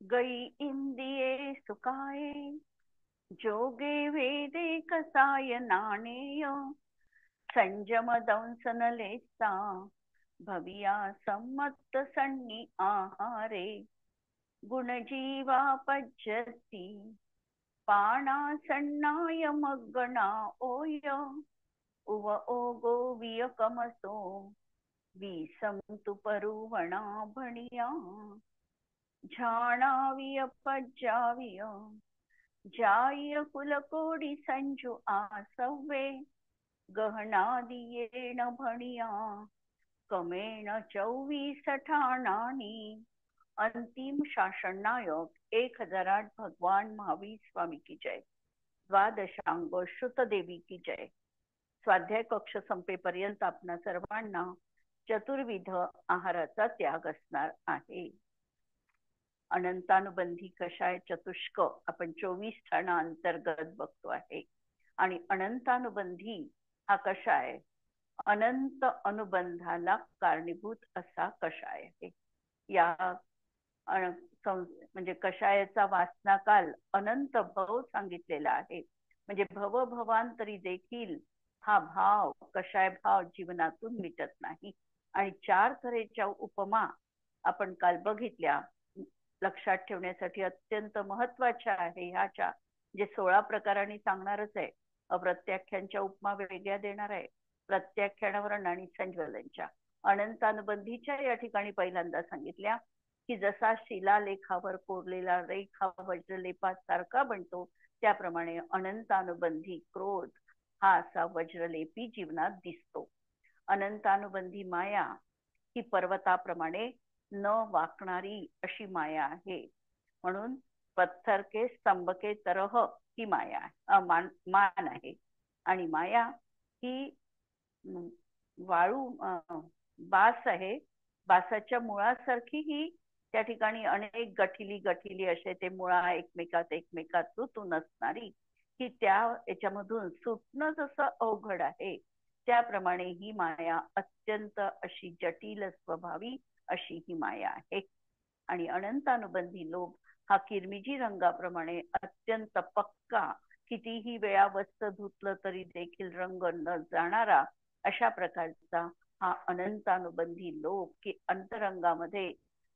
गई इंदिये सुखाये, जोगे वेदे कसाय नाणेय, संयम दंसन लेसा, भविया सम्मत सन्नी आहारे, गुणजीवा पज्यती, पाणा सन्नाय मग्गणा ओय, उव ओगो वियकमसो, विसंतु परुवणा भणिया, झाणाविय पज्जाविय, जाय कुलकोडी संजू आसव्वे, गहनादियेण भणिया, कमेण 24 ठाणानी. अंतिम शासन नायक 1008 भगवान महावीर स्वामी की जय. द्वादशांग श्रुतदेवी की जय. स्वाध्याय कक्ष संपेपर्यंत आपणा सर्वांना चतुर्विध आहाराचा त्याग असणार आहे. अनंतानुबंधी कषाय चतुष्क आपण 24 ठाणा अंतर्गत बघतो आहे. आणि अनंतानुबंधी हा कषाय अनंत अनुबंधाला कारणीभूत असा कषाय आहे. या म्हणजे कषायाचा वासनाकाल अनंत भव सांगितलेला आहे. म्हणजे भव भवांतरी देखील हा भाव कषाय भाव जीवनातून मिटत नाही. आणि 4 तऱ्हेच्या उपमा आपण काल बघितल्या, लक्षात ठेवण्यासाठी अत्यंत महत्वाच्या आहे. ह्याच्या जे 16 प्रकारांनी सांगणारच आहे. अप्रत्याख्यांच्या उपमा वेगळ्या देणार आहे, प्रत्याख्यानावर आणि संज्वलनच्या. अनंतानुबंधीच्या या ठिकाणी पहिल्यांदा सांगितल्या की जसा शिलालेखावर कोरलेला रेख हा वज्रलेपासारखा बनतो, त्याप्रमाणे अनंतानुबंधी क्रोध हा असा वज्रलेपी जीवनात दिसतो. अनंतानुबंधी माया ही पर्वताप्रमाणे न वाकणारी अशी माया आहे. म्हणून पत्थर के स्तंभ के तरह ही माया मान आहे. आणि माया ही वाळू बास आहे. बासाच्या मुळासारखी ही त्या ठिकाणी अनेक गठिली गठिली असे ते मुळा एकमेकात तुटून असणारी ही त्या याच्यामधून सुटणं जसं अवघड आहे, त्याप्रमाणे ही माया अत्यंत अशी जटिल स्वभावी अशी ही माया आहे. आणि अनंतानुबंधी लोभ हा किरमिजी रंगाप्रमाणे अत्यंत पक्का, कितीही वेळा वस्त्र धुतलं तरी देखील रंग न जाणारा अशा प्रकारचा हा अनंतानुबंधी लोभ, की अंतरंगामध्ये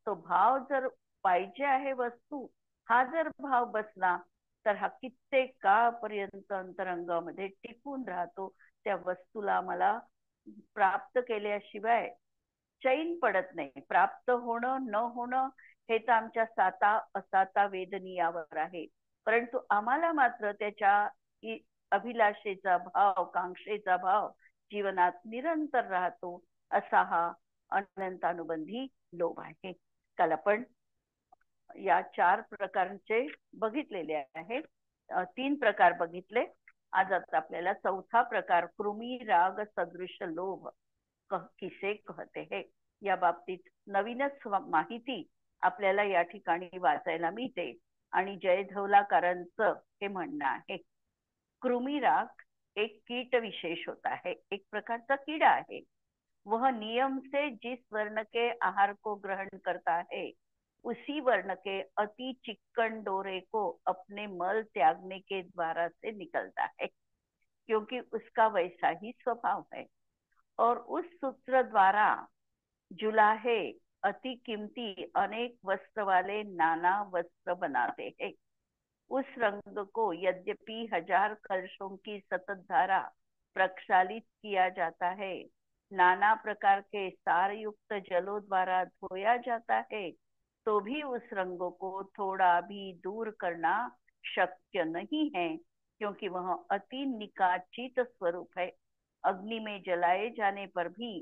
तो भाव जर पाहिजे आहे वस्तू, हा जर भाव बसला तर हा कित्येक काळपर्यंत अंतरंगामध्ये टिकून राहतो. त्या वस्तूला मला प्राप्त केल्याशिवाय चैन पडत नाही. प्राप्त होणं न होणं हे तर आमच्या साता असाता वेदनीयावर आहे, परंतु आम्हाला मात्र त्याच्या अभिलाषेचा भाव, कांक्षेचा भाव जीवनात निरंतर राहतो. असा हा अनंतानुबंधी लोभ आहे. काल आपण या 4 प्रकारचे बघितलेले आहेत. 3 प्रकार बघितले. आज आता आपल्याला 4था प्रकार कृमी राग सदृश लोभ किसे कहते हैं या बाबतीत नवीनच माहिती आपल्याला या ठिकाणी वाचायला मिळते. आणि जय धवलाकरांचं हे म्हणणं आहे, कृमी राग एक कीट विशेष होता है, एक प्रकारचा कीड़ा है. वह नियम से जिस वर्ण के आहार को ग्रहण करता है, उसी वर्ण के अति चिक्कन डोरे को अपने मल त्यागने के द्वारा से निकलता है, क्योंकि उसका वैसा ही स्वभाव है. और उस सूत्र द्वारा जुलाहे अति कीमती अनेक वस्त्र वाले नाना वस्त्र बनाते हैं. उस रंग को यद्यपि 1000 कलशों की सतत धारा प्रक्षालित किया जाता है, नाना प्रकार के सार युक्त जलों द्वारा धोया जाता है, तो भी उस रंग को थोड़ा भी दूर करना शक्य नहीं है, क्योंकि वह अति निकाचित स्वरूप है. अग्नि में जलाए जाने पर भी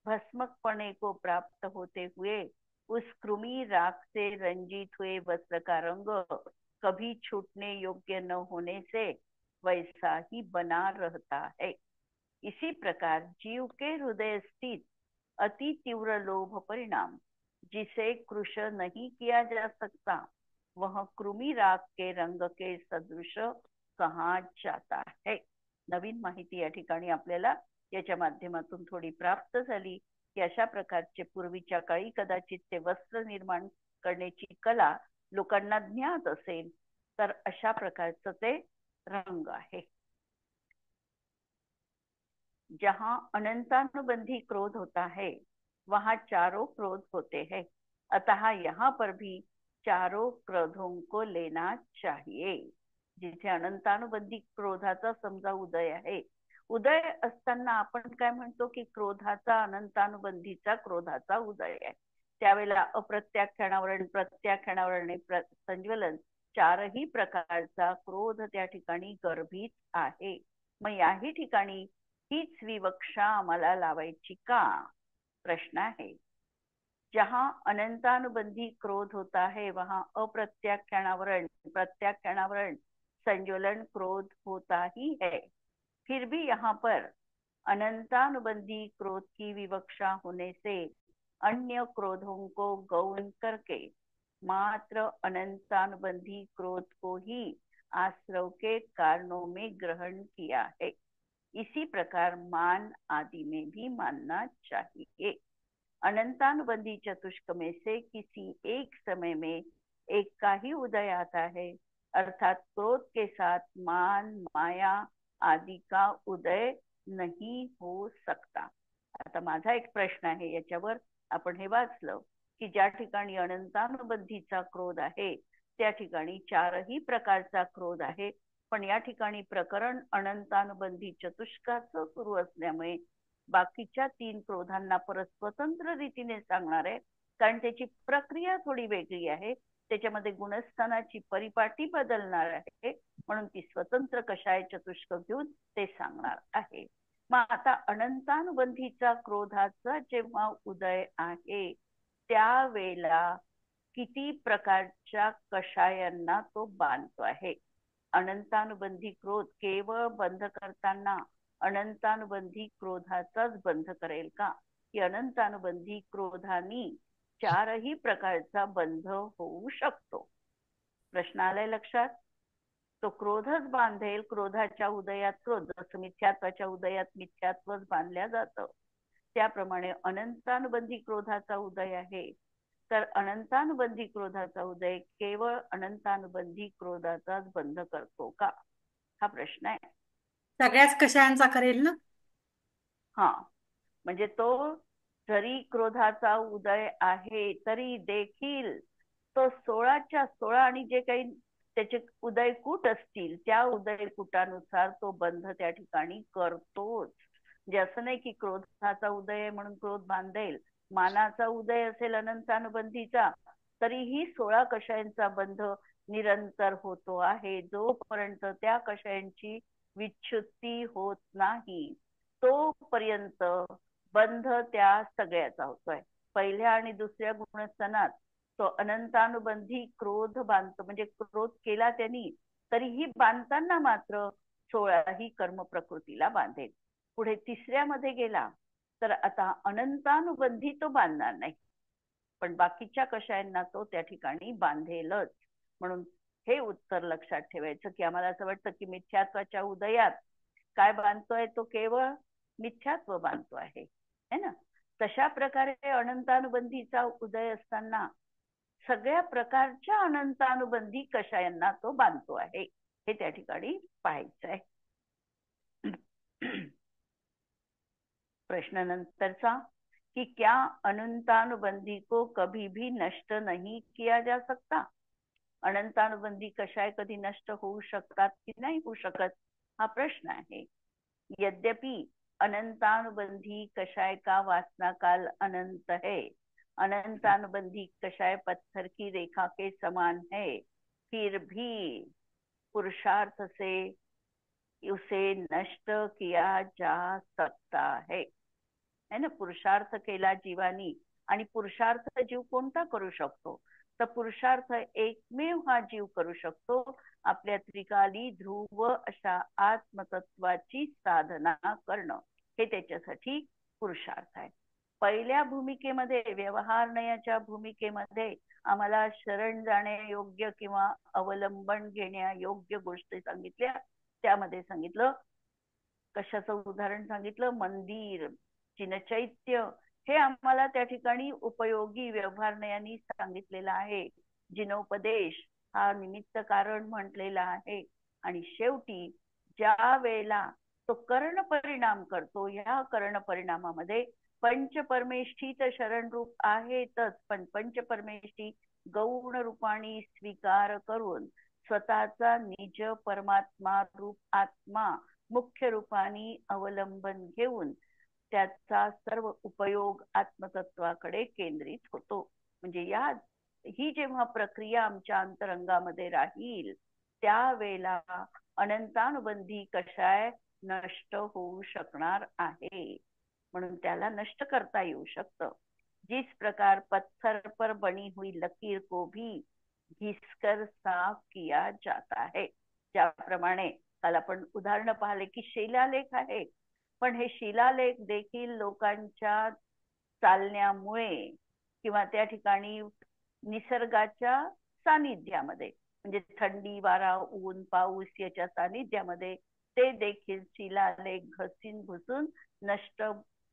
भस्मक पने को प्राप्त होते हुए उस कृमि राख से रंजित हुए वस्त्र का रंग कभी छूटने योग्य न होने से वैसा ही बना रहता है. इसी प्रकार जीव के हृदय स्थित अति तीव्र लोभ परिणाम, जिसे कृश नहीं किया जा सकता, वह कृमि राग के रंग के सदृश कहा जाता है. नवीन माहिती या ठिकाणी आपल्याला याच्या माध्यमातून थोडी प्राप्त झाली की अशा प्रकारचे पूर्वीच्या काळी कदाचित ते वस्त्र निर्माण करण्याची कला लोकांना ज्ञात असेल, तर अशा प्रकारचं ते रंग आहे. जहां अनंतानुबंधी क्रोध होता है वहां चारों क्रोध होते हैं, अतः यहाँ पर भी चारों क्रोधों को लेना चाहिए. जिथे अनंतानुबंधी क्रोधाचा समजा उदय आहे, उदय असताना आपण काय म्हणतो की क्रोधाचा अनंतानुबंधीचा क्रोधाचा उदय आहे. त्यावेळेला अप्रत्याख्यानावरण, प्रत्याख्यानावरण, संज्वलन चारही प्रकारचा क्रोध त्या ठिकाणी गर्भित आहे. मग याही ठिकाणी हीच विवक्षा आम्हाला लावायची का, प्रश्न आहे. जहां अनंतानुबंधी क्रोध होता है वहां अप्रत्याख्यानावरण, प्रत्याख्यानावरण, संज्वलन क्रोध होता ही है. फिर भी यहाँ पर अनंतानुबंधी क्रोध की विवक्षा होने से अन्य क्रोधों को गौण करके मात्र अनंतानुबंधी क्रोध को ही आश्रव के कारणों में ग्रहण किया है. इसी प्रकार मान आदि में भी मानना चाहिए. अनंतानुबंधी चतुष्क में से किसी एक समय में एक का ही उदय आता है, अर्थात क्रोध के साथ मान, माया आदि का उदय नहीं हो सकता. आता माझा एक प्रश्न आहे, याच्यावर आपण हे वाचलं की ज्या ठिकाणी अनंतानुबंधीचा क्रोध आहे त्या ठिकाणी चारही प्रकारचा क्रोध आहे. पण या ठिकाणी प्रकरण अनंतानुबंधी चतुष्काचं सुरू असल्यामुळे बाकीच्या तीन क्रोधांना परत स्वतंत्र रीतीने सांगणार आहे, कारण त्याची प्रक्रिया थोडी वेगळी आहे. त्याच्यामध्ये गुणस्थानाची परिपाटी बदलणार आहे, म्हणून ती स्वतंत्र कषाय चतुष्क घेऊन ते सांगणार आहे. मग आता अनंतानुबंधीचा क्रोधाचा जेव्हा उदय आहे त्यावेळेला किती प्रकारच्या कषायांना तो बांधतो आहे. अनंतानुबंधी क्रोध केवळ बंध करताना अनंतानुबंधी क्रोधाचाच बंध करेल का, की अनंतानुबंधी क्रोधानी चारही प्रकारचा बंध होऊ शकतो. प्रश्न आलाय लक्षात. तो क्रोधच बांधेल, क्रोधाच्या उदयात क्रोध, जसं मिथ्यात्वाच्या उदयात मिथ्यात्वच बांधल्या जातं त्याप्रमाणे अनंतानुबंधी क्रोधाचा उदय आहे, तर अनंतानुबंधी क्रोधाचा उदय केवळ अनंतानुबंधी क्रोधाचाच बंध करतो का, हा प्रश्न आहे. सगळ्याच कषायांचा करेल ना. हा, म्हणजे तो जरी क्रोधाचा उदय आहे तरी देखील तो 16च्या 16 आणि जे काही त्याचे उदयकूट असतील त्या उदयकूटानुसार तो बंध त्या ठिकाणी करतोच. म्हणजे असं नाही की क्रोधाचा उदय आहे म्हणून क्रोध बांधेल, मानाचा उदय असेल अनंतानुबंधीचा तरीही 16 कषायांचा बंध निरंतर होतो आहे. जोपर्यंत त्या कषायांची विच्छुत्ती होत नाही तोपर्यंत बंध त्या सगळ्याचा होतोय. पहिल्या आणि दुसऱ्या गुणस्थानात तो अनंतानुबंधी क्रोध बांधतो, म्हणजे क्रोध केला त्यांनी तरीही बांधताना मात्र 16 ही कर्म प्रकृतीला बांधेल. पुढे तिसऱ्यामध्ये गेला तर आता अनंतानुबंधी तो बांधणार नाही, पण बाकीच्या कषायांना तो त्या ठिकाणी बांधेलच. म्हणून हे उत्तर लक्षात ठेवायचं की आम्हाला असं वाटतं की मिथ्यात्वाच्या उदयात काय बांधतोय, तो केवळ मिथ्यात्व बांधतो आहे ना. तशा प्रकारे अनंतानुबंधीचा उदय असताना सगळ्या प्रकारच्या अनंतानुबंधी कषायांना तो बांधतो आहे, हे त्या ठिकाणी पाहायचं आहे. प्रश्न नंतरचा कि क्या अनंतानुबंधी को कभी भी नष्ट नहीं किया जा सकता. अनंतानुबंधी कषाय कधी नष्ट होऊ शकतात की नाही होऊ शकत, हा प्रश्न आहे. यद्यपि अनंतानुबंधी कषाय का वासना काल अनंत है, अनंतानुबंधी कषाय पत्थर की रेखा के समान है, फिर भी पुरुषार्थ से उसे नष्ट किया जा सकता है ना. पुरुषार्थ केला जीवानी, आणि पुरुषार्थ जीव कोणता करू शकतो, तर पुरुषार्थ एकमेव हा जीव करू शकतो आपल्या त्रिकाली ध्रुव अशा आत्मतत्वाची साधना करणं, हे त्याच्यासाठी पुरुषार्थ आहे. पहिल्या भूमिकेमध्ये, व्यवहारनयाच्या भूमिकेमध्ये आम्हाला शरण जाण्यायोग्य किंवा अवलंबन घेण्यायोग्य गोष्टी सांगितल्या. त्यामध्ये सांगितलं, कशाचं उदाहरण सांगितलं, मंदिर, चिनचैत्य, हे आम्हाला त्या ठिकाणी उपयोगी व्यवहारनयानी सांगितलेलं आहे. जिनोपदेश हा निमित्त कारण म्हटलेला आहे. आणि शेवटी ज्या वेळेला तो कर्ण परिणाम करतो, ह्या कर्ण परिणामामध्ये पंचपरमेष्ठी तर शरण रूप आहेतच, पण पंचपरमेष्ठी गौण रूपाने स्वीकार करून स्वतःचा निज परमात्मा रूप आत्मा मुख्य रूपाने अवलंबन घेऊन त्याचा सर्व उपयोग आत्मतत्वाकडे केंद्रित होतो. म्हणजे ही जेव्हा प्रक्रिया आमच्या अंतरंगामध्ये राहील त्यावेळेला अनंतानुबंधी कषाय नष्ट होऊ शकणार आहे. म्हणून त्याला नष्ट करता येऊ शकतं. जिस प्रकार पत्थर पर बनी हुई लकीर को भी घिसकर साफ किया जाता है. ज्याप्रमाणे काल आपण उदाहरण पाहिले की शिलालेख आहे, पण हे शिलालेख देखील लोकांच्या चालण्यामुळे किंवा त्या ठिकाणी निसर्गाच्या सानिध्यामध्ये म्हणजे थंडी, वारा, ऊन, पाऊस याच्या सानिध्यामध्ये ते देखील शिलालेख घसीन घुसून नष्ट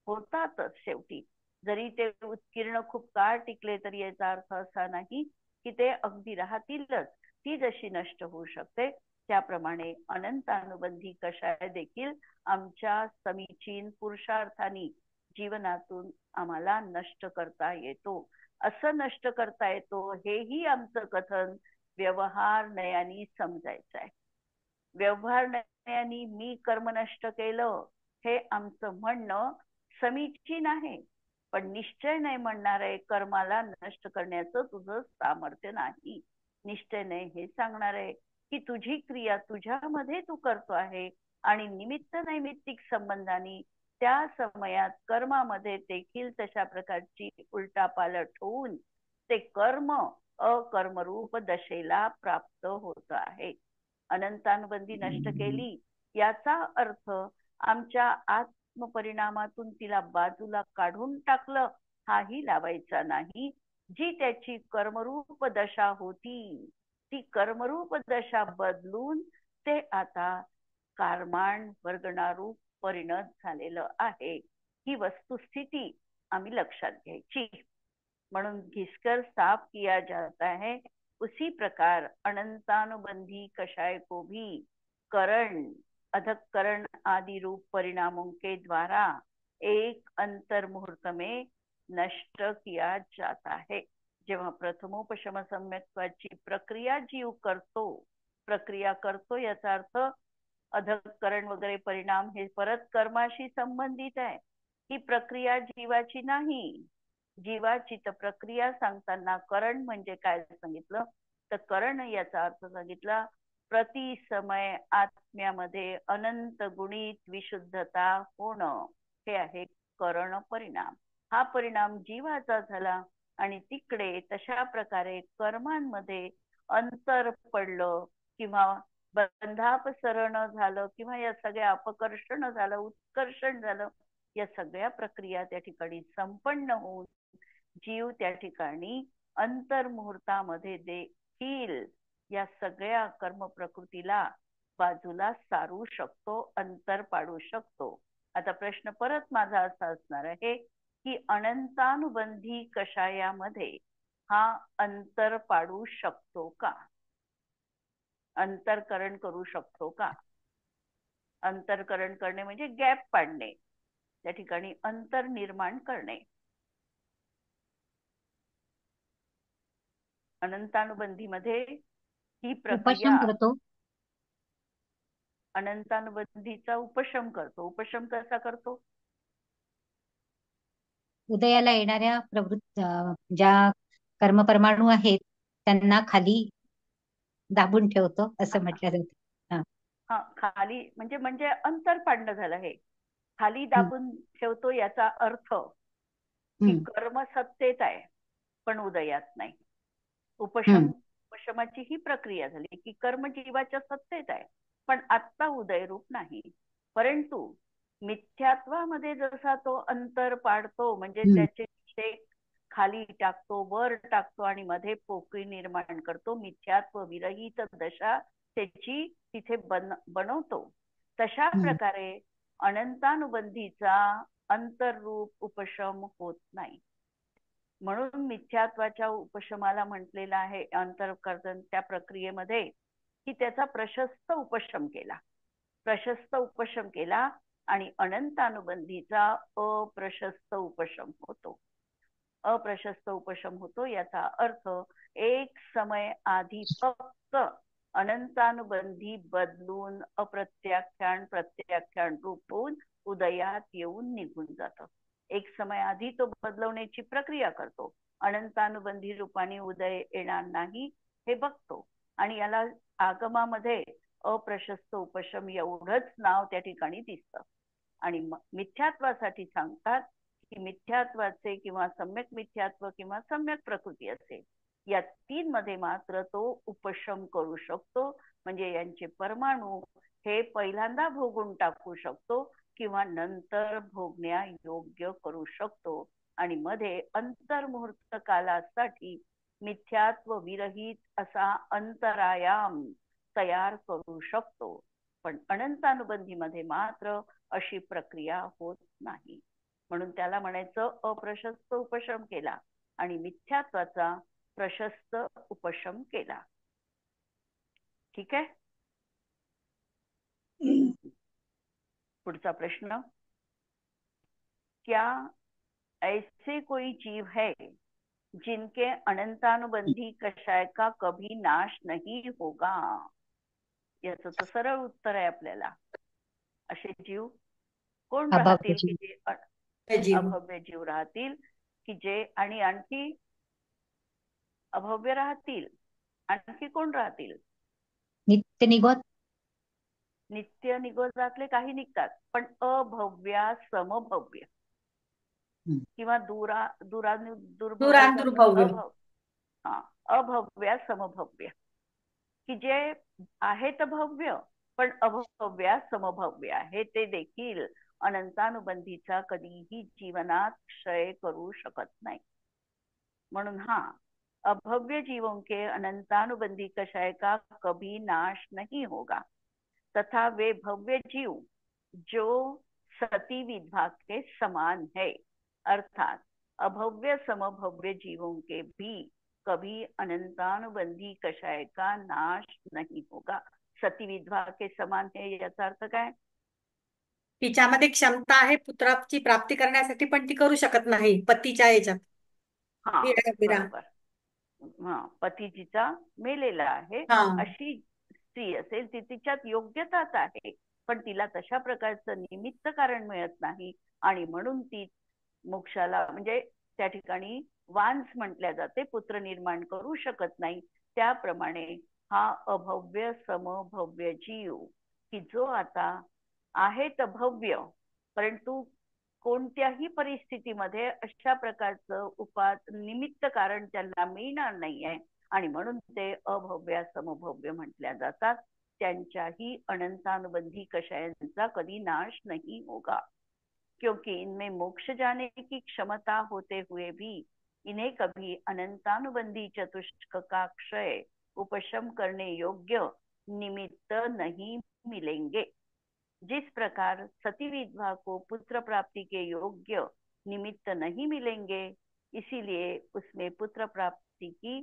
होतातच शेवटी. जरी ते उत्कीर्ण खूप काळ टिकले तरी याचा अर्थ असा नाही की ते अगदी राहतीलच. ती जशी नष्ट होऊ शकते त्याप्रमाणे अनंतानुबंधी कषाय देखील आमच्या समीचीन पुरुषार्थाने जीवनातून आम्हाला नष्ट करता येतो. असं नष्ट करता येतो हेही आमचं कथन व्यवहार नयानी समजायचं आहे. व्यवहार नयानी मी कर्म नष्ट केलं हे आमचं म्हणणं समीचीन आहे, पण निश्चय नाही म्हणणार आहे कर्माला नष्ट करण्याचं तुझं सामर्थ्य नाही. निश्चय नाही हे सांगणार आहे की तुझी क्रिया तुझ्यामध्ये तू करतो आहे आणि निमित्त नैमित्तिक संबंधाने त्या समयात कर्मामध्ये देखील तशा प्रकारची उलटापालट होऊन ते कर्म अकर्मरूप दशेला प्राप्त होत आहे. अनंतानुबंधी नष्ट केली याचा अर्थ आमच्या आत्मपरिणामातून तिला बाजूला काढून टाकलं हाही लावायचा नाही. जी त्याची कर्मरूप दशा होती ती कर्मरूप दशा बदलून ते आता कारमाण वर्गणारूप परिणत झालेलं आहे. ही वस्तुस्थिती आम्ही लक्षात घ्यायची. म्हणून घिसकर साफ किया जाता है उसी प्रकार अनंतानुबंधी कषाय को भी करण अधकरण आदि रूप परिणामों के द्वारा एक अंतर मुहूर्त में नष्ट किया जाता है. जेव्हा प्रथमोपशम सम्यक्त्वाची प्रक्रिया जीव करतो याचा अर्थ अधकरण वगैरे परिणाम हे परत कर्माशी संबंधित आहे. ही प्रक्रिया जीवाची नाही. जीवाची तर प्रक्रिया सांगताना करण म्हणजे काय सांगितलं तर करण याचा अर्थ सांगितला प्रति समय आत्म्यामध्ये अनंत गुणित विशुद्धता होणं हे आहे करण परिणाम. हा परिणाम जीवाचा झाला आणि तिकडे तशा प्रकारे कर्मांमध्ये अंतर पडलं किंवा बंधापसरण झालं किंवा या सगळ्या अपकर्षण झालं, उत्कर्षण झालं, या सगळ्या प्रक्रिया त्या ठिकाणी संपन्न होऊन जीव त्या ठिकाणी अंतर्मुहूर्तामध्ये देखील या सगळ्या कर्म प्रकृतीला बाजूला सारू शकतो, अंतर पाडू शकतो. आता प्रश्न परत माझा असा असणार आहे की अनंतानुबंधी कषायामध्ये हा अंतर पाडू शकतो का? अंतरकरण करू शकतो का? अंतरकरण करणे म्हणजे गॅप पाडणे, त्या ठिकाणी अंतर निर्माण करणे. अनंतानुबंधीमध्ये ही प्रक्रिया उपशम करतो. अनंतानुबंधीचा उपशम करतो. उपशम कसा करतो? उदयाला येणाऱ्या ज्या कर्मपरमाणू आहेत त्यांना खाली दाबून ठेवतो असं म्हटलं जातं. हा, खाली म्हणजे म्हणजे अंतर पाडणं झालं. हे खाली हम्म, दाबून ठेवतो याचा अर्थ की हम्म, कर्म सत्तेत आहे पण उदयात नाही. हम्म, उपशमाची ही प्रक्रिया झाली की कर्म जीवाच्या सत्तेत आहे पण आत्ता उदयरूप नाही. परंतु मिथ्यात्वामध्ये जसा तो अंतर पाडतो म्हणजे हम्म, त्याचे शेक खाली टाकतो, वर टाकतो आणि मध्ये पोकळी निर्माण करतो, मिथ्यात्व विरहित दशा त्याची तिथे बनवतो. तशा हम्म. प्रकारे अनंतानुबंधीचा अंतररूप उपशम होत नाही. म्हणून मिथ्यात्वाच्या उपशमाला म्हटलेलं आहे अंतर्कर्तन त्या प्रक्रियेमध्ये की त्याचा प्रशस्त उपशम केला, प्रशस्त उपशम केला आणि अनंत अनुबंधीचा अप्रशस्त उपशम होतो. अप्रशस्त उपशम होतो याचा अर्थ एक समय आधी फक्त अनंतानुबंधी बदलून अप्रत्याख्यान प्रत्याख्यान रूप होऊन उदयात येऊन निघून जातं. एक समय आधी तो बदलवण्याची प्रक्रिया करतो, अनंतानुबंधी रूपाने उदय येणार नाही हे बघतो, आणि याला आगमामध्ये अप्रशस्त उपशम एवढंच नाव त्या ठिकाणी दिसतं. आणि मिथ्यात्वासाठी सांगतात की मिथ्यात्वाचे किंवा सम्यक मिथ्यात्व किंवा सम्यक प्रकृती असेल, या तीन मध्ये मात्र तो उपशम करू शकतो. म्हणजे यांचे परमाणु हे पहिल्यांदा भोगून टाकू शकतो किंवा नंतर भोगण्या योग्य करू शकतो, आणि मध्ये अंतर्मुहूर्त कालासाठी मिथ्यात्व विरहित असा अंतरायाम तयार करू शकतो. पण अनंतानुबंधी मध्ये मात्र अशी प्रक्रिया होत नाही. म्हणून त्याला म्हणायचं अप्रशस्त उपशम केला आणि मिथ्यात्वाचा प्रशस्त उपशम केला. ठीक है. पुढचा प्रश्न, क्या ऐसे कोई जीव है जिनके अनंतानुबंधी कषाय का कभी नाश नहीं होगा? याचं तर सरळ उत्तर आहे आपल्याला. असे जीव कोण राहतील की जे अभव्य जीव राहतील की जे, आणि आणखी अभव्य राहतील, आणखी कोण राहतील? नित्य निघत, नित्य निगोजातले काही निघतात, पण अभव्या समभव्य किंवा अभव्या समभव्य, की जे आहेत भव्य पण अभव्या समभव्य आहे, ते देखील अनंतानुबंधीचा कधीही जीवनात क्षय करू शकत नाही. म्हणून हा अभव्य जीवों के अनंतानुबंधी कषाय का कभी नाश नहीं होगा, तथा वे भव्य जीव जो सती विद्भा के समान है, अर्थात अभव्य समभव्य जीवों के भी कभी अनंतानुबंधी कषाय का नाश नहीं होगा. सती विधवा के समान है याचा अर्थ काय? तिच्यामध्ये क्षमता आहे पुत्राची प्राप्ती करण्यासाठी, पण ती करू शकत नाही पतीच्या याच्यात. बरोबर. पतीजीचा मेलेला आहे अशी स्त्री असेल, ती तिच्यात योग्यताच आहे, पण तिला तशा प्रकारचं निमित्त कारण मिळत नाही, आणि म्हणून ती मोक्षाला म्हणजे त्या ठिकाणी वांस म्हटल्या जाते, पुत्र निर्माण करू शकत नाही. त्याप्रमाणे हा अभव्य समभव्य जीव की जो आता आहे तर भव्य, परंतु कोणत्याही परिस्थितीमध्ये अशा प्रकारचं निमित्त कारण त्यांना मिळणार नाही आहे, आणि म्हणून ते अभव्य समभव्य म्हटल्या जातात. त्यांच्याही अनंतानुबंधी कषायांचा कधी नाश नहीं होगा, क्योंकि इनमें मोक्ष जाने की क्षमता होते हुए भी इन्हें कभी अनंतानुबंधी चतुष्क का क्षय उपशम करने योग्य निमित्त नहीं मिलेंगे. जिस प्रकार सती विधवा को पुत्र प्राप्ति के योग्य निमित्त नहीं मिलेंगे, इसीलिए उसमें पुत्र प्राप्ति की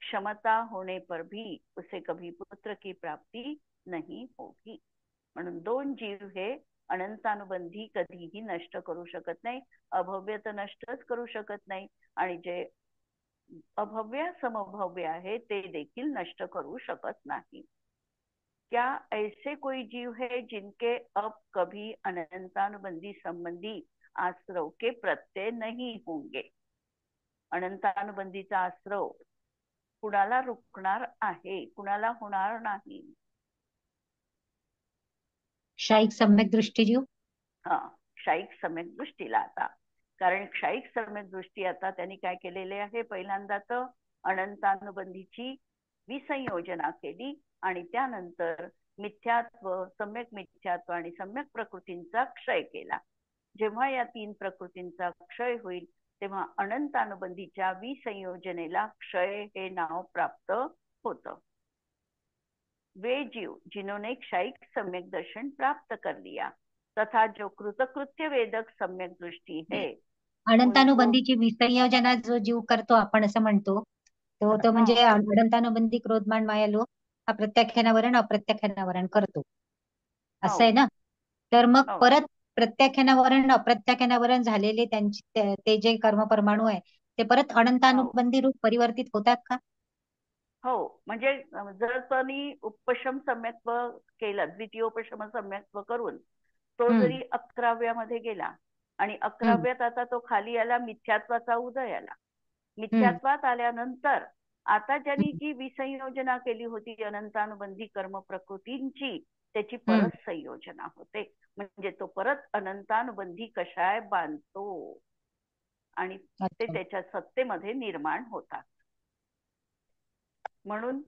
क्षमता होने पर भी उसे कभी पुत्र की प्राप्ति नहीं होगी. म्हणून दोन जीव हे अनंतानुबंधी कधीही नष्ट करू शकत नाही. अभव्य तर नष्टच करू शकत नाही, आणि जे अभव्य समभव्य आहे ते देखील नष्ट करू शकत नाही. क्या ऐसे कोई जीव है जिनके अब कभी अनंतानुबंधी संबंधी आश्रव के प्रत्यय नहीं होंगे? अनंतानुबंधीचा आश्रव कुणाला रुकणार आहे, कुणाला होणार नाही? क्षायिक सम्यक दृष्टी जीव. क्षायिक सम्यक दृष्टीला आता, कारण क्षायिक सम्यक दृष्टी आता त्यांनी काय केलेले आहे, पहिल्यांदा तर अनंतानुबंधीची विसंयोजना केली, आणि त्यानंतर मिथ्यात्व, सम्यक मिथ्यात्व आणि सम्यक प्रकृतींचा क्षय केला. जेव्हा या तीन प्रकृतींचा क्षय होईल तेव्हा अनंतानुबंधीच्या विसंयोजनेला क्षय हे नाव प्राप्त होतं. वे जीव जिन्होंने क्षायिक सम्यक दर्शन प्राप्त कर लिया तथा जो कृतकृत्य वेदक सम्यक दृष्टि है, म्हणतो. अनंतानुबंधीची विसंयोजना जो जीव करतो आपण असं म्हणतो, तो हा म्हणजे अनंतानुबंधी क्रोधमान माया लोभ हा प्रत्याख्यानावरण अप्रत्याख्यानावरण करतो हो असं आहे ना. तर मग हो परत प्रत्याख्यानावरण अप्रत्याख्यानावरण झालेले त्यांचे ते जे कर्म परमाणू आहे ते परत हो अनंतानुबंधी रूप परिवर्तित होतात का? हो म्हणजे जर त्यांनी उपशम सम्यक्त्व केलं, द्वितीयोपशम सम्यक्त्व करून तो हम्म जरी 11व्यामध्ये गेला आणि हम्म 11व्यात आता तो खाली आला, मिथ्यात्वाचा उदय आला. हम्म मिथ्यात्वात आल्यानंतर आता ज्यांनी हम्म जी विसंयोजना केली होती अनंतानुबंधी कर्म प्रकृतींची, त्याची हम्म. परत संयोजना होते. म्हणजे तो परत अनंतानुबंधी कषाय बांधतो आणि ते अच्छा. त्याच्या सत्तेमध्ये निर्माण होतात. म्हणून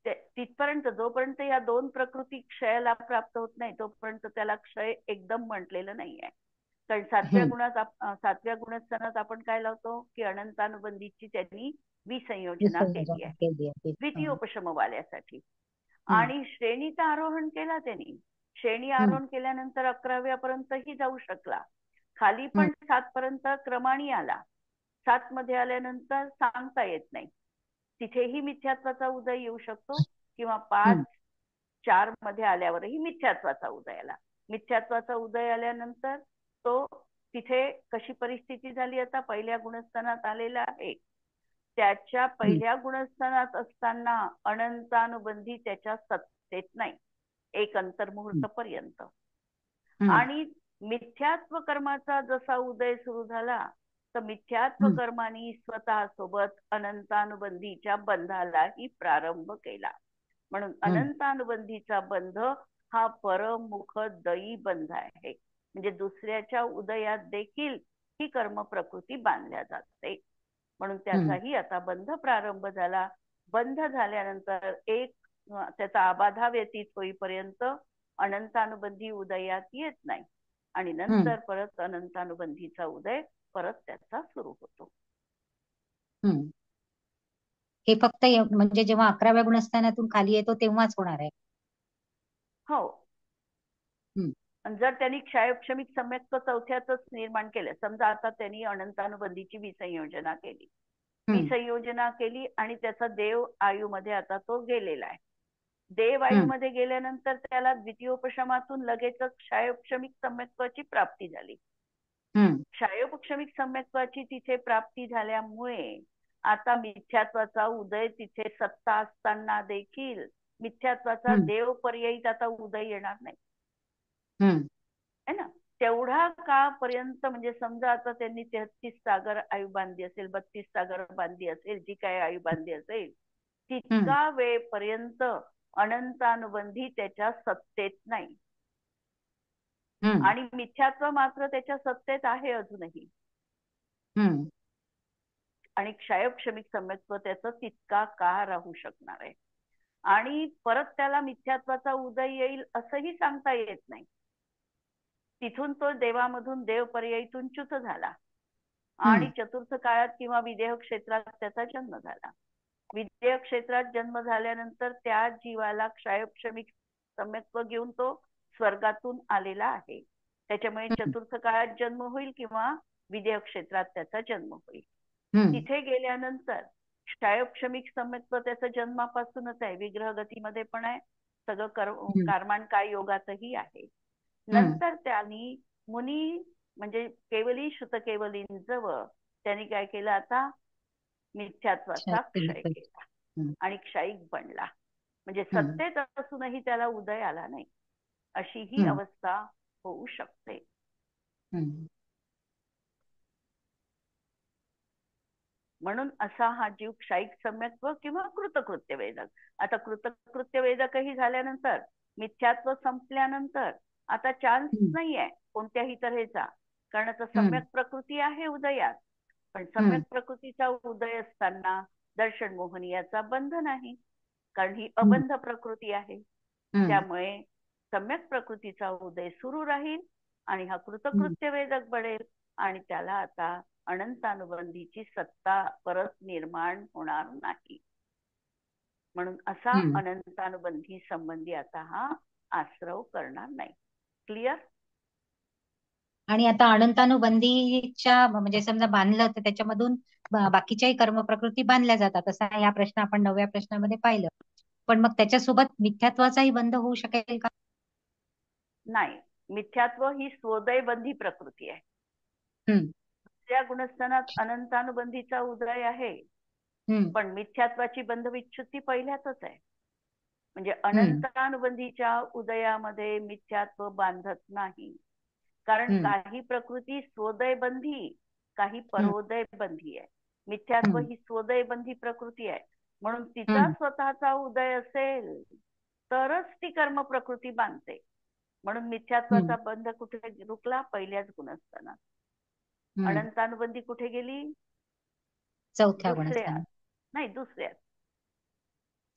तिथपर्यंत जोपर्यंत या दोन प्रकृती क्षयाला प्राप्त होत नाही तोपर्यंत त्याला क्षय एकदम म्हटलेलं नाहीये. कारण हम्म. सातव्या गुणस्थानात आपण काय लावतो की अनंतानुबंधीची त्यांनी विसंयोजना केली विसंयोजना आहे केली आहे. द्वितीयोपशमवाल्यासाठी. हम्म आणि श्रेणीचं आरोहण केला त्यांनी. श्रेणी हम्म आरोहण केल्यानंतर 11व्यापर्यंतही जाऊ शकला. खाली हम्म पण 7 पर्यंत क्रमाने आला. 7 मध्ये आल्यानंतर सांगता येत नाही, तिथेही मिथ्यात्वाचा उदय येऊ शकतो किंवा 5 हम्म 4 मध्ये आल्यावरही मिथ्यात्वाचा उदय आला. मिथ्यात्वाचा उदय आल्यानंतर तो तिथे कशी परिस्थिती झाली, आता पहिल्या गुणस्थानात आलेला आहे. त्याच्या हम्म पहिल्या गुणस्थानात असताना अनंतानुबंधी त्याच्या सत्तेत नाही, एक अंतर्मुहूर्त पर्यंत. हम्म आणि मिथ्यात्व कर्माचा जसा उदय सुरू झाला तर मिथ्यात्व हम्म कर्मानी स्वतः सोबत अनंतानुबंधीच्या बंधालाही प्रारंभ केला. म्हणून हम्म अनंतानुबंधीचा बंध हा परमुख दयी बंध आहे. म्हणजे दुसऱ्याच्या उदयात देखील ही कर्म प्रकृती बांधल्या जाते. म्हणून हम्म त्याचाही आता बंध प्रारंभ झाला. बंध झाल्यानंतर त्याचा आबाधा व्यतीत होईपर्यंत अनंतानुबंधी उदयात येत नाही आणि हम्म नंतर परत अनंतानुबंधीचा उदय परत त्याचा सुरू होतो. हम्म. हे फक्त म्हणजे जेव्हा 11व्या गुणस्थानातून खाली येतो तेव्हाच होणार आहे. हो. हम्म जर त्यांनी क्षयक्षमिक सम्यक्त्व चौथ्यातच निर्माण केलं, समजा आता त्यांनी अनंतानुबंधीची विसंयोजना केली, हम्म विसंयोजना केली आणि त्याचा देव आयुमध्ये आता तो गेलेला आहे. देव हम्म आयुमध्ये गेल्यानंतर त्याला द्वितीयोपशमातून लगेचच क्षयोपशमिक सम्यक्त्वाची प्राप्ती झाली. हम्म क्षयोपशमिक सम्यक्त्वाची तिथे प्राप्ती झाल्यामुळे आता मिथ्यात्वाचा उदय तिथे सत्ता असताना देखील मिथ्यात्वाचा हम्म देव पर्यायी आता उदय येणार नाही, हम्म है ना. तेवढा काळपर्यंत म्हणजे समजा आता त्यांनी 33 सागर आयु बांधली असेल, 32 सागर बांधली असेल, जी काय आयु बांधली असेल, हम्म तितका वेळपर्यंत अनंतानुबंधी त्याच्या सत्तेत नाही हम्म आणि मिथ्यात्व मात्र त्याच्या सत्तेत आहे अजूनही. हम्म आणि क्षयक्षमिक सम्यक्त्व त्याचं तितका काळ राहू शकणार आहे आणि परत त्याला मिथ्यात्वाचा उदय येईल असंही सांगता येत नाही. तिथून तो देवामधून देव पर्यायीतून च्युत झाला आणि हम्म चतुर्थ काळात किंवा विदेह क्षेत्रात त्याचा जन्म झाला. विदेह क्षेत्रात जन्म झाल्यानंतर त्या जीवाला क्षयक्षमिक सम्यक्त्व घेऊन तो स्वर्गातून आलेला आहे. त्याच्यामुळे चतुर्थ काळात जन्म होईल किंवा विदेह क्षेत्रात त्याचा जन्म होईल. हम्म तिथे गेल्यानंतर क्षयक्षमिक सम्यक्त्व त्याचं जन्मापासूनच आहे, विग्रह गतीमध्ये पण आहे, सगळं हम्म कार्माण काय योगातही आहे. हम्म. नंतर त्यांनी मुनी म्हणजे केवली श्रुत केवलींजवळ त्यांनी काय केलं, आता मिथ्यात्वाचा क्षय केला हम्म आणि क्षयिक बनला. म्हणजे हम्म सत्तेत असूनही त्याला उदय आला नाही, अशी ही हम्म अवस्था होऊ शकते. हम्म म्हणून असा हा जीव क्षयिक सम्यक्त्व किंवा कृतकृत्य वेदक. आता कृतकृत्य वेदकही झाल्यानंतर मिथ्यात्व संपल्यानंतर आता चान्स हम्म नाहीये कोणत्याही तऱ्हेचा, कारण आता हम्म सम्यक प्रकृती आहे उदयात. पण हम्म सम्यक प्रकृतीचा उदय असताना दर्शन मोहनीयाचा बंध नाही, कारण ही हम्म अबंध प्रकृती आहे. हम्म त्यामुळे सम्यक प्रकृतीचा उदय सुरू राहील आणि हा हम्म कृतकृत्य वेदक बनेल आणि त्याला आता अनंतानुबंधीची सत्ता परत निर्माण होणार नाही. म्हणून असा हम्म. अनंतानुबंधी संबंधी आता हा आश्रव करणार नाही. क्लिअर? आणि आता अनंतानुबंधीच्या म्हणजे समजा बांधलं तर त्याच्यामधून बाकीच्याही कर्म प्रकृती बांधल्या जातात असं या प्रश्न आपण 9व्या प्रश्नामध्ये पाहिलं. पण मग त्याच्यासोबत मिथ्यात्वाचाही बंध होऊ शकेल का? नाही, मिथ्यात्व ही स्वोदयबंधी प्रकृती आहे. हम्म त्या गुणस्थानात अनंतानुबंधीचा उदय आहे, हम्म पण मिथ्यात्वाची बंधविच्छुती पहिल्यातच आहे. म्हणजे हम्म अनंतानुबंधीच्या उदयामध्ये मिथ्यात्व बांधत नाही. कारण हम्म काही प्रकृती स्वोदयबंधी, काही हम्म परोदयबंधी आहे. मिथ्यात्व हम्म ही स्वोदयबंधी प्रकृती आहे, म्हणून तिचा हम्म स्वतःचा उदय असेल तरच ती कर्म प्रकृती बांधते. म्हणून हम्म मिथ्यात्वाचा बंध कुठे रुकला? पहिल्याच गुणस्थानात. हम्म अनंतानुबंधी कुठे गेली? चौथ्या दुसऱ्यात. गुणस्थानी. नाही, दुसऱ्यात.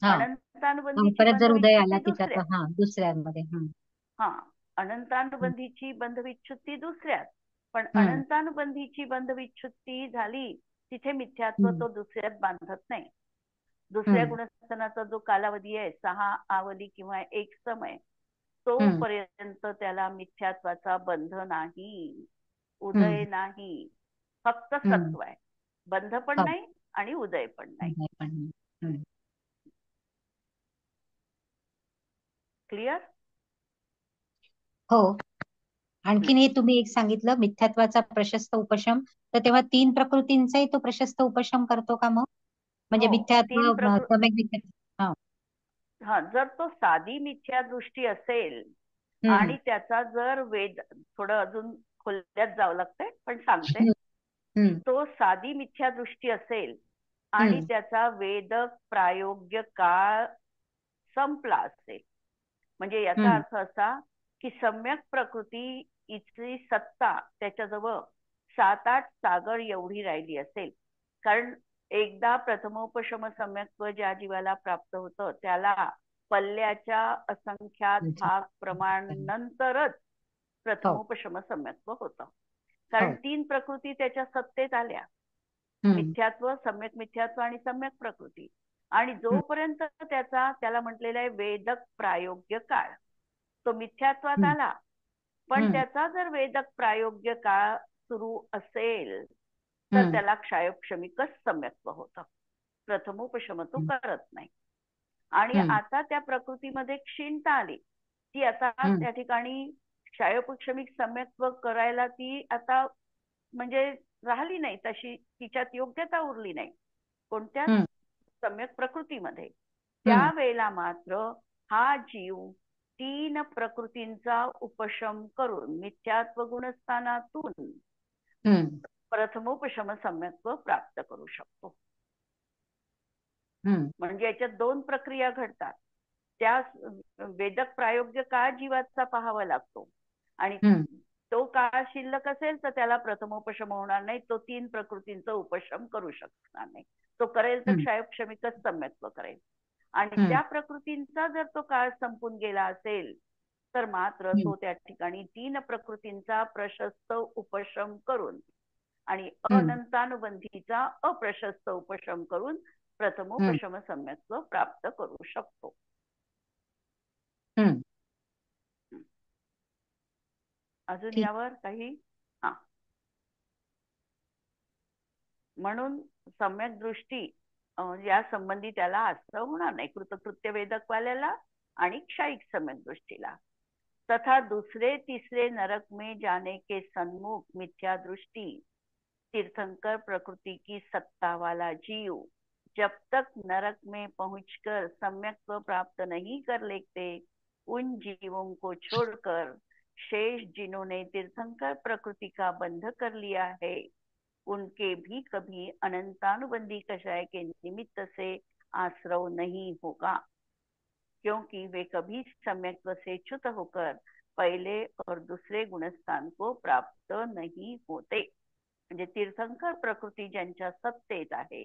हा अनंतानुबंधीची परत जर उदय बंधविच्छुती आला तिचा दुसऱ्यात. तर हा दुसऱ्यामध्ये. हा, हम्म अनंतानुबंधीची बंधविच्छुती दुसऱ्यात, पण हम्म अनंतानुबंधीची बंधविच्छुती झाली तिथे मिथ्यात्व हम्म तो दुसऱ्यात बांधत नाही. दुसऱ्या हम्म गुणस्थानाचा जो कालावधी आहे 6 आवली किंवा 1 समय, हम्म तोपर्यंत त्याला मिथ्यात्वाचा बंध नाही, उदय हम्म नाही. फक्त हम्म सत्व आहे, बंध पण हो, नाही आणि उदय पण नाही. नाही पण नाही. हम्म. क्लिअर? हो. आणखीन हे तुम्ही एक सांगितलं मिथ्यात्वाचा प्रशस्त उपशम, तर तेव्हा 3 प्रकृतींचाही तो प्रशस्त उपशम करतो का मग? म्हणजे हो, मिथ्यात्व 3 सम्यक मिथ्यात्व. हा. हा, जर तो साधी मिथ्या दृष्टी असेल हम्म आणि त्याचा जर वेद, थोडं अजून खोल्यात जावं लागतंय पण सांगते, हम्म हम्म तो साधी मिथ्या दृष्टी असेल आणि हम्म त्याचा वेदक प्रायोग्य काळ संपला असेल, म्हणजे याचा हम्म अर्थ असा की सम्यक प्रकृती इथली सत्ता त्याच्याजवळ 7-8 सागर एवढी राहिली असेल. कारण एकदा प्रथमोपशम सम्यक्त्व ज्या जीवाला प्राप्त होतं त्याला पल्ल्याच्या असंख्यात भाग प्रमाण नंतरच हो प्रथमोपशम सम्यक्त्व होतं. हो. कारण 3 प्रकृती त्याच्या सत्तेत आल्या, हम्म मिथ्यात्व, सम्यक मिथ्यात्व आणि सम्यक प्रकृती. आणि हम्म जोपर्यंत त्याला म्हटलेला आहे वेदक प्रायोग्य काळ, तो मिथ्यात्वात हम्म आला, पण हम्म त्याचा जर वेदक प्रायोग्य काळ सुरू असेल तर हम्म त्याला क्षायोक्षमिकच सम्यक्त्व होतं, प्रथमोपशम तो हम्म करत नाही. आणि हम्म आता त्या प्रकृतीमध्ये क्षीणता आली, ती आता हम्म त्या ठिकाणी क्षायोपक्षमिक सम्यक्त्व करायला ती आता म्हणजे राहिली नाही, तशी तिच्यात योग्यता उरली नाही कोणत्या हम्म सम्यक प्रकृतीमध्ये. हम्म त्यावेळेला मात्र हा जीव 3 प्रकृतींचा उपशम करून मिथ्यात्व गुणस्थानातून हम्म प्रथमोपशम सम्यक्त्व प्राप्त करू शकतो. हम्म म्हणजे याच्यात 2 प्रक्रिया घडतात. त्या वेदक प्रायोग्य काळ जीवाचा पाहावा लागतो आणि हम्म तो काळ शिल्लक असेल तर त्याला प्रथमोपशम होणार नाही, तो 3 प्रकृतींचा उपशम करू शकणार नाही. तो करेल तर हम्म क्षायोक्षमिकच सम्यक्त्व करेल. आणि हम्म त्या प्रकृतींचा जर तो काळ संपून गेला असेल तर मात्र हम्म तो त्या ठिकाणी 3 प्रकृतींचा प्रशस्त उपशम करून आणि हम्म अनंतानुबंधीचा अप्रशस्त उपशम करून हम्म प्रथमोपशम सम्यक्त्व प्राप्त करू शकतो. हम्म. अजून ठीक. यावर काही? हा, म्हणून सम्यक दृष्टी या संबंधी त्याला आश्रय होणार नाही, कृतकृत्य वेदकवाल्याला आणि क्षायिक सम्यक दृष्टीला. तथा दूसरे तीसरे नरक में जाने के सन्मुख मिथ्या दृष्टि तीर्थंकर प्रकृति की सत्ता वाला जीव जब तक नरक में पहुंचकर सम्यक्त्व प्राप्त नहीं कर लेते, उन जीवों को छोड़कर शेष जिन्होंने तीर्थंकर प्रकृति का बंध कर लिया है उनके भी कभी अनंतानुबंधी कषाय के निमित्त से आश्रव नहीं होगा, क्योंकि वे कभी सम्यक्त्व से च्युत होकर पहले और दूसरे गुणस्थान को प्राप्त नहीं होते. म्हणजे तीर्थंकर प्रकृती ज्यांच्या सत्तेत आहे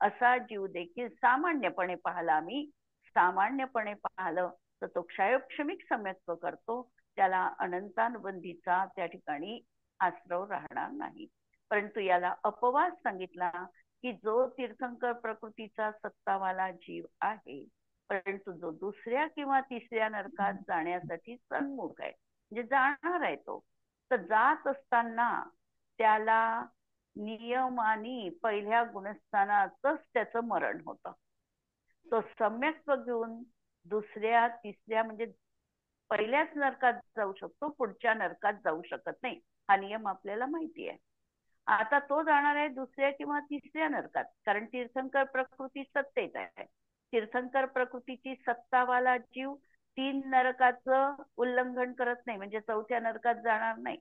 असा जीव देखील सामान्यपणे पाहिलं तर तो क्षायोक्षमिक सम्यक्त्व करतो, त्याला अनंतानुबंधीचा त्या ठिकाणी आश्रव राहणार नाही. परंतु याला अपवाद सांगितला की जो तीर्थंकर प्रकृतीचा सत्तावाला जीव आहे परंतु जो दुसऱ्या किंवा तिसऱ्या नरकात जाण्यासाठी सन्मुख आहे, म्हणजे जाणार आहे तो, तर जात असताना त्याला नियमाने पहिल्या गुणस्थानातच त्याचं मरण होतं. तो सम्यक्त्व घेऊन दुसऱ्या तिसऱ्या म्हणजे पहिल्याच नरकात जाऊ शकतो, पुढच्या नरकात जाऊ शकत नाही. हा नियम आपल्याला माहिती आहे. आता तो जाणार आहे दुसऱ्या किंवा तिसऱ्या नरकात, कारण तीर्थंकर प्रकृती सत्तेत आहे. तीर्थंकर प्रकृतीची सत्तावाला जीव 3 नरकाचं उल्लंघन करत नाही, म्हणजे चौथ्या नरकात जाणार नाही.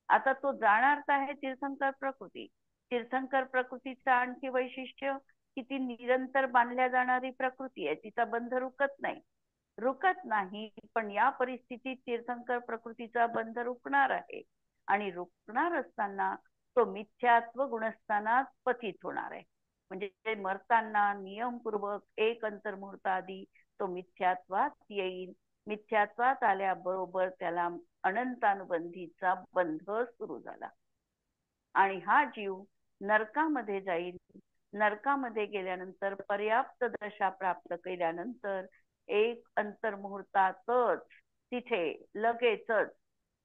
आता तो जाणार तर आहे तीर्थंकर प्रकृती. तीर्थंकर प्रकृतीचं आणखी वैशिष्ट्य की ती निरंतर बांधल्या जाणारी प्रकृती आहे, तिचा बंध रुकत नाही. पण या परिस्थितीत तीर्थंकर प्रकृतीचा बंध रुकणार आहे, आणि रुकणार असताना तो मिथ्यात्व गुणस्थानात पतित होणार आहे. म्हणजे मरताना नियमपूर्वक एक अंतर्मुहूर्त आधी तो मिथ्यात्वात येईल. मिथ्यात्वात आल्याबरोबर त्याला अनंतानुबंधीचा बंध सुरू झाला, आणि हा जीव नरकामध्ये जाईल. नरकामध्ये गेल्यानंतर पर्याप्त दशा प्राप्त केल्यानंतर एक अंतर्मुहूर्तातच तिथे लगेचच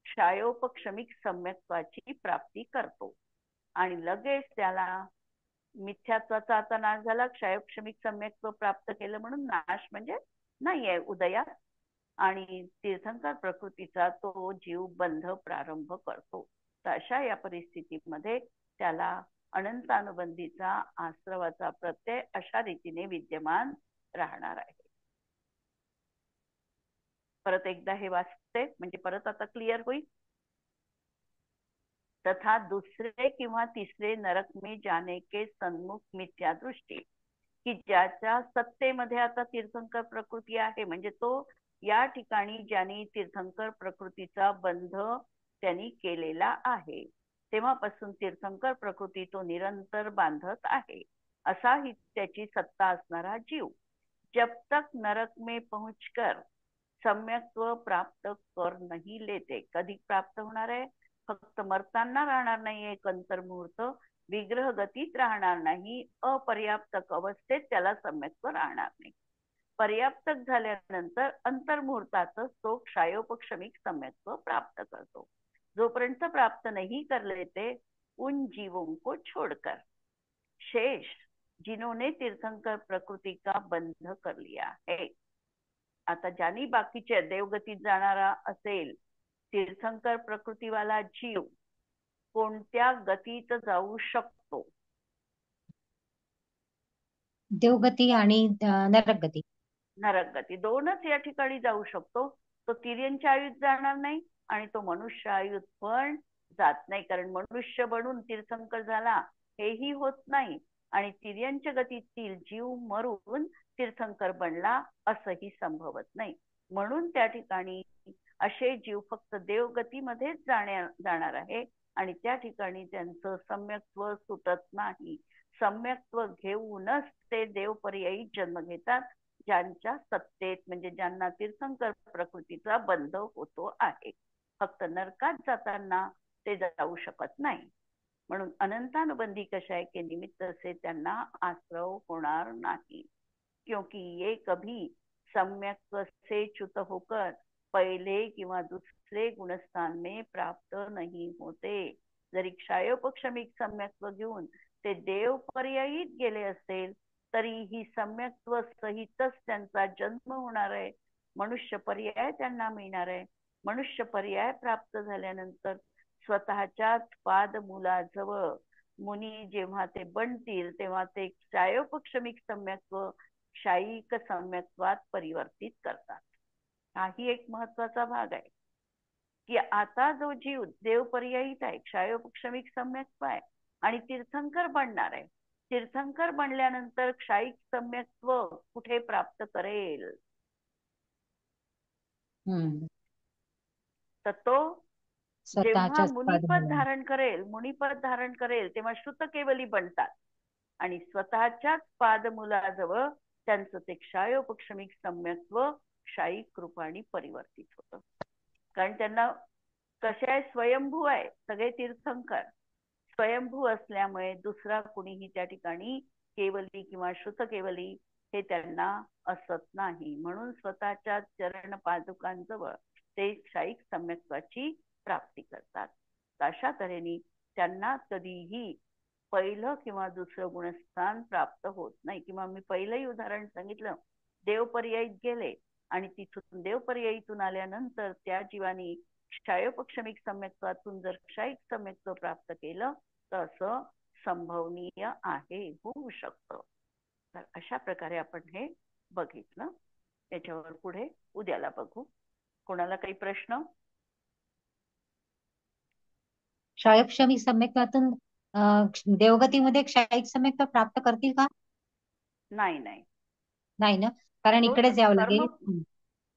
क्षायोपक्षमिक सम्यक्त्वाची प्राप्ती करतो, आणि लगेच त्याला मिथ्यात्वाचा आता नाश झाला, क्षायोपक्षमिक सम्यक्त्व प्राप्त केलं म्हणून नाश म्हणजे नाहीये उदयात, आणि तीर्थंकर प्रकृतीचा तो जीव बंध प्रारंभ करतो. तर अशा या परिस्थितीमध्ये त्याला अनंतानुबंधीचा आश्रवाचा प्रत्यय अशा रीतीने विद्यमान राहणार आहे. परत एकदा हे वाचते म्हणजे परत आता क्लिअर होईल. तथा दुसरे किंवा तिसरे नरक में जाने के सन्मुख मिथ्या दृष्टी, की ज्याच्या सत्तेमध्ये आता तीर्थंकर प्रकृती आहे, म्हणजे तो या ठिकाणी ज्यांनी तीर्थंकर प्रकृतीचा बंध त्यांनी केलेला आहे, तेव्हापासून तीर्थंकर प्रकृती तो निरंतर बांधत आहे, असा ही त्याची सत्ता असणारा जीव जब तक नरक में पहुंचकर सम्यक्त्व प्राप्त कर नहीं लेते. कधी प्राप्त होणार आहे? फक्त मरताना राहणार नाही एक अंतर्मुहूर्त, विग्रह गतीत राहणार नाही, अपर्याप्तक अवस्थेत त्याला सम्यक्त्व राहणार नाही. पर्याप्तक झाल्यानंतर अंतर्मुहूर्तातच तो क्षायोपक्षमिक सम्यक्त्व प्राप्त करतो. जोपर्यंत प्राप्त नहीं कर लेते उन जीवों को छोड़कर शेष जिन्होंने तीर्थंकर प्रकृति का बंध कर लिया है. आता ज्यांनी बाकीचे देवगतीत जाणारा असेल तीर्थंकर प्रकृतीवाला जीव कोणत्या गतीत जाऊ शकतो? देवगती आणि नरक गती. नरक गती दोनच या ठिकाणी जाऊ शकतो. तो तिर्यंच्या आयुत जाणार नाही आणि तो मनुष्य आयुत पण जात नाही, कारण मनुष्य बनून तीर्थंकर झाला हेही होत नाही, आणि तिर्यंच्या गतीतील जीव मरून तीर्थंकर बनला असंही संभवत नाही. म्हणून त्या ठिकाणी असे जीव फक्त देवगतीमध्येच जाणार आहे, आणि त्या ठिकाणी त्यांचं सम्यक्त्व सुटत नाही. सम्यक्त्व घेऊनच ते देवपर्यायी जन्म घेतात, ज्यांच्या सत्तेत म्हणजे ज्यांना तीर्थंकर प्रकृतीचा बंध होतो आहे. फक्त नरकात जाताना ते जाऊ शकत नाही. म्हणून अनंतानुबंधी कषाय के निमित्त से त्यांना आश्रव होणार नाही, क्योंकि ये कभी सम्यक्त्व से च्युत होकर पहले किंवा दुसरे गुणस्थान में प्राप्त नहीं होते. जरी क्षायोपक्षमिक सम्यक्त्व घेऊन ते देव पर्यायीत गेले असेल तरीही सम्यक्त्व सहितच त्यांचा जन्म होणार आहे. मनुष्य पर्याय त्यांना मिळणार आहे. मनुष्य पर्याय प्राप्त झाल्यानंतर स्वतःच्याच पादमूलाजवळ मुनी जेव्हा ते बनतील तेव्हा ते क्षायोपक्षमिक सम्यक्त्व क्षायिक सम्यक्त्वात परिवर्तित करतात. हाही एक महत्वाचा भाग आहे की आता जो जीव देवपर्यायीत आहे, क्षायोपक्षमिक सम्यक्त्व आहे आणि तीर्थंकर बनणार आहे, तीर्थंकर बनल्यानंतर क्षायिक सम्यक्त्व कुठे प्राप्त करेल? तर तो जेव्हा स्वतःच्याच मुनिपद धारण करेल तेव्हा श्रुत केवली बनतात, आणि स्वतःच्याच पादमूलाजवळ त्यांचं ते क्षायोपक्षमिक सम्यक्त्व क्षायिक रूपाने परिवर्तित होतं. कारण त्यांना कसे आहे, स्वयंभू आहे सगळे तीर्थंकर. स्वयंभू असल्यामुळे दुसरा कुणीही त्या ठिकाणी केवली किंवा श्रुत केवली हे त्यांना असत नाही. म्हणून स्वतःच्या चरण पादुकांजवळ ते क्षायिक सम्यक्त्वाची प्राप्ती करतात. अशा तऱ्हेने त्यांना कधीही पहिलं किंवा दुसरं गुणस्थान प्राप्त होत नाही. किंवा मी पहिलंही उदाहरण सांगितलं, देवपर्यायीत गेले आणि तिथून देवपर्यायीतून आल्यानंतर त्या जीवानी क्षायोपक्षमिक सम्यक्त्वातून जर क्षायिक सम्यक्त्व प्राप्त केलं तर असं संभवनीय आहे, होऊ शकतं. तर अशा प्रकारे आपण हे बघितलं. याच्यावर पुढे उद्याला बघू. कोणाला काही प्रश्न? क्षयक्षमी सम्यक्त्वातून देवगतीमध्ये क्षयिक सम्यक्त्व प्राप्त करतील का? नाही नाही नाही ना, कारण तो इकडेच यावं कर्म लागेल.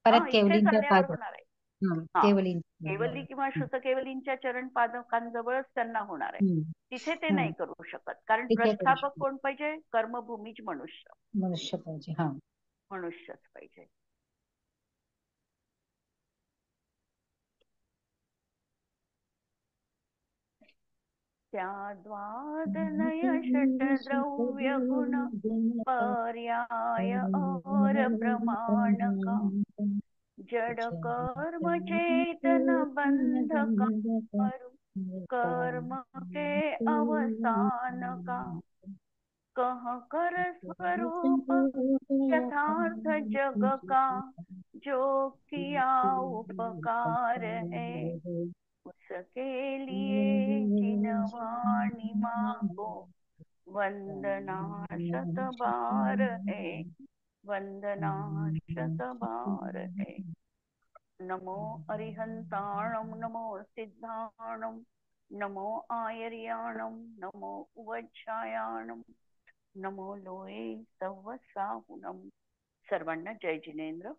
परत इथेच केवलींच्या आल्यावर पाद होणार आहे. हा, केवलीं केवली किंवा श्रुत केवलींच्या चरण पादकांजवळच त्यांना होणार आहे. तिथे ते नाही करू शकत, कारण तिथे करू प्रस्थापक कोण पाहिजे? कर्मभूमीच मनुष्य, मनुष्य पाहिजे. हा, मनुष्यच पाहिजे. त्या द्वादनय षट्द्रव्य गुण पर्याय और प्रमाण का जड कर्म चेतन बंध कारू कर्म के अवसान का कह कर स्वरूप यथार्थ जग का जो किया उपकार है उसके लिए जिनवाणी मांगो वंदना शत बार है, वंदना शत बार है. नमो अरिहंताणं नमो सिद्धाणं नमो आयर्याणं नमो उवच्छायाणं नमो लोये सव्वसाहुणं. सर्वांना जय जिनेंद्र.